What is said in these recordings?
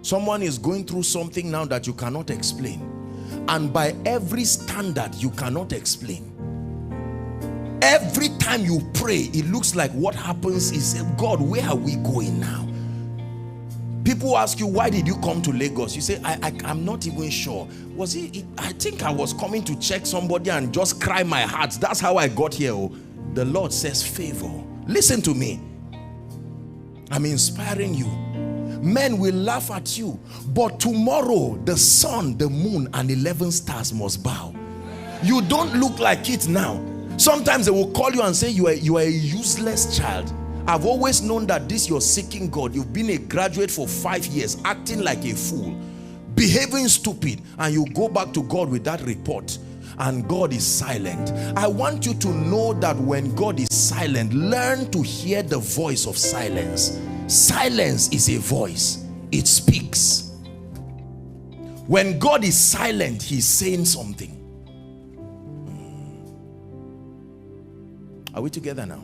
Someone is going through something now that you cannot explain. And by every standard, you cannot explain. Every time you pray, it looks like what happens is, God, where are we going now? People ask you, why did you come to Lagos? You say, I'm not even sure. Was it? I think I was coming to check somebody and just cry my heart. That's how I got here. Oh, the Lord says favor. Listen to me. I'm inspiring you. Men will laugh at you, but tomorrow the sun, the moon, and 11 stars must bow. You don't look like it now. Sometimes they will call you and say you are a useless child. I've always known that this you're seeking God. You've been a graduate for 5 years, acting like a fool, behaving stupid, and you go back to God with that report, and God is silent. I want you to know that when God is silent, learn to hear the voice of silence. Silence is a voice. It speaks. When God is silent, he's saying something. Are we together now?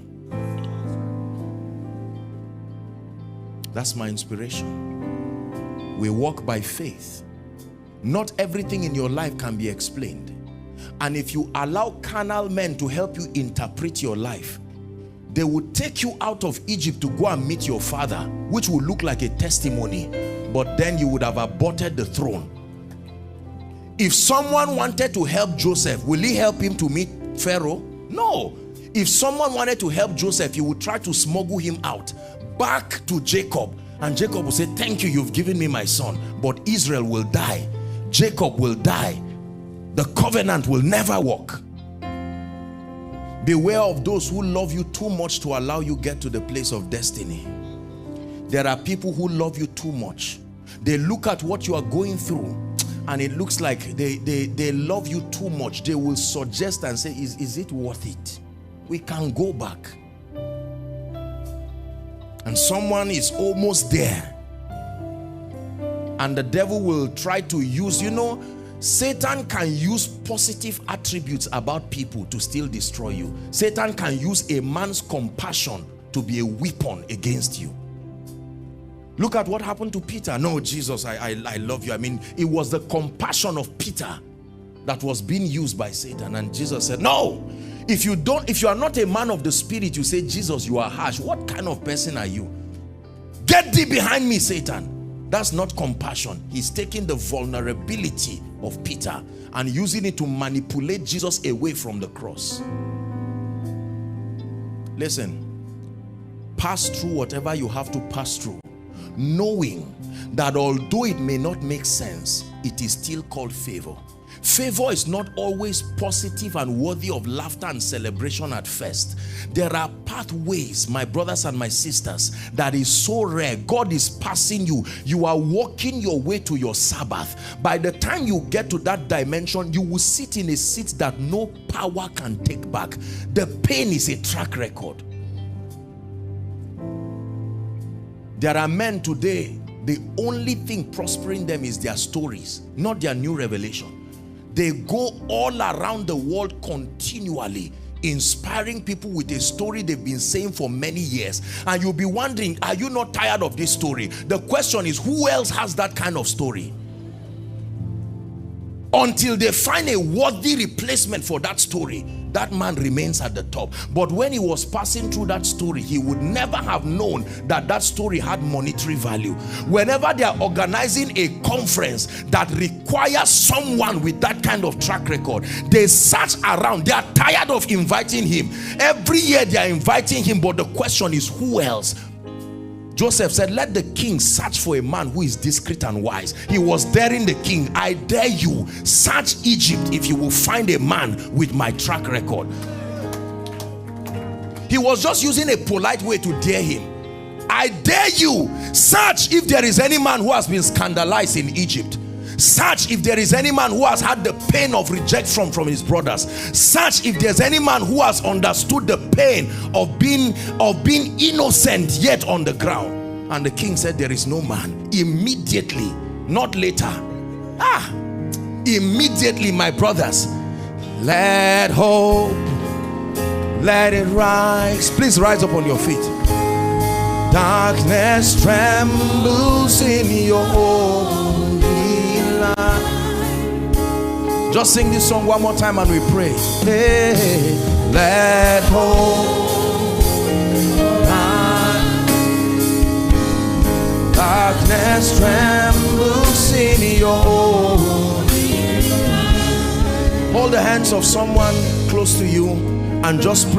That's my inspiration. We walk by faith. Not everything in your life can be explained. And if you allow carnal men to help you interpret your life, they will take you out of Egypt to go and meet your father, which will look like a testimony, but then you would have aborted the throne. If someone wanted to help Joseph, will he help him to meet Pharaoh? No. If someone wanted to help Joseph, he would try to smuggle him out back to Jacob, and Jacob will say, thank you, you've given me my son, but Israel will die, Jacob will die, the covenant will never work. Beware of those who love you too much to allow you get to the place of destiny. There are people who love you too much. They look at what you are going through and it looks like they love you too much. They will suggest and say, is it worth it? We can go back. And someone is almost there, and the devil will try to use, you know, Satan can use positive attributes about people to still destroy you. Satan can use a man's compassion to be a weapon against you. Look at what happened to Peter. No, Jesus, I love you. I mean, it was the compassion of Peter that was being used by Satan. And Jesus said, no, if you are not a man of the spirit, you say, Jesus, you are harsh. What kind of person are you? Get thee behind me, Satan. That's not compassion. He's taking the vulnerability of Peter and using it to manipulate Jesus away from the cross. Listen, pass through whatever you have to pass through, knowing that although it may not make sense, it is still called favor. Favor is not always positive and worthy of laughter and celebration at first. There are pathways, my brothers and my sisters, that is so rare. God is passing you. You are walking your way to your Sabbath. By the time you get to that dimension, you will sit in a seat that no power can take back. The pain is a track record. There are men today, the only thing prospering them is their stories, not their new revelation. They go all around the world continually, inspiring people with a story they've been saying for many years. And you'll be wondering, are you not tired of this story? The question is, who else has that kind of story? Until they find a worthy replacement for that story, that man remains at the top. But when he was passing through that story, he would never have known that that story had monetary value. Whenever they are organizing a conference that requires someone with that kind of track record, they search around. They are tired of inviting him. Every year they are inviting him, but the question is, who else? Joseph said, let the king search for a man who is discreet and wise. He was daring the king. I dare you, search Egypt if you will find a man with my track record. He was just using a polite way to dare him. I dare you, search if there is any man who has been scandalized in Egypt. Search if there is any man who has had the pain of rejection from his brothers. Search if there's any man who has understood the pain of being innocent yet on the ground. And the king said, there is no man. Immediately, not later. Immediately, my brothers, let hope, let it rise. Please rise up on your feet. Darkness trembles in your holy light. Just sing this song one more time and we pray. Hey, let hope, darkness trembles in your holy light. Hold the hands of someone close to you and just pray.